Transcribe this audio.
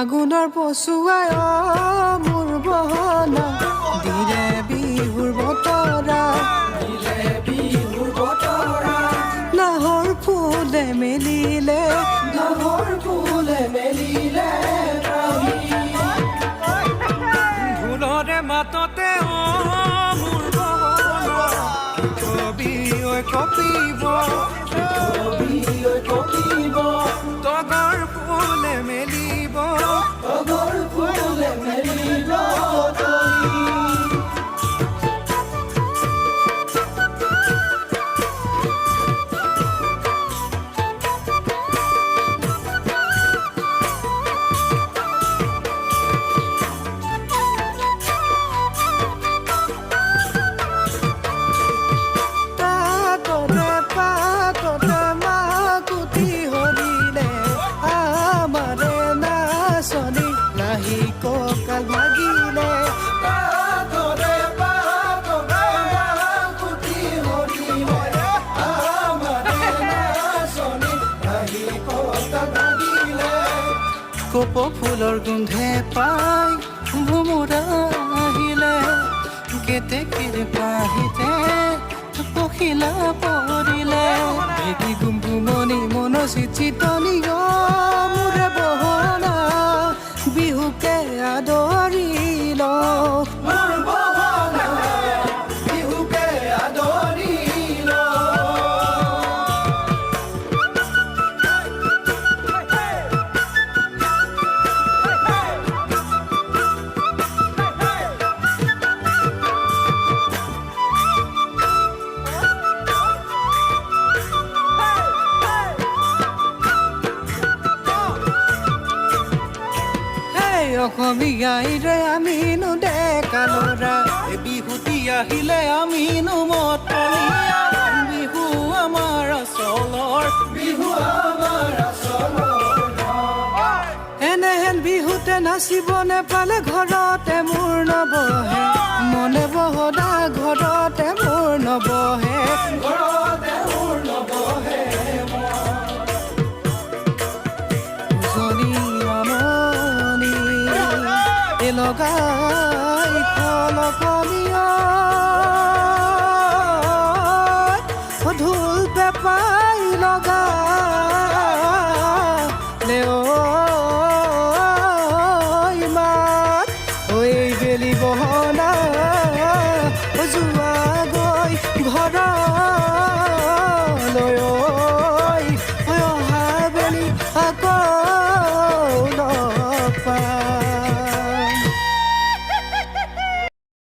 ফাগুনৰ পচুৱাই মোৰ বহনা দিলে বিহুৰ বতৰা নাহৰ ফুলে মেলিলে ঢোলৰে মাততে মোৰ বহনা কবি ঐ কপিব তগৰ ফুলে মেলিব ককাল ভাগিলে কপ ফুলৰ গোন্ধে পাই ভোমোৰা আহিলে কেতেকীৰ পাহিতে পখিলা পৰিলে ভেটি গুমগুমনি মন চিচিতনি মোৰে বহনা বিহুকে আদৰিল মোৰ বহনা বিহুকে আদৰিল অসমীয়াইৰে আমিনো ডেকা ল'ৰা বিহুতি আহিলে আমিনো মতলীয়া বিহু আমাৰ আচলৰ এনেহেন বিহুতে নাচিব নেপালে ঘৰতে মোৰ নবহে মনে বহদা ঘৰতে মোৰ নবহে লগাই খলকলীয়া ঢোল পেপাই লগালে মাত ঐ বেলি বহনা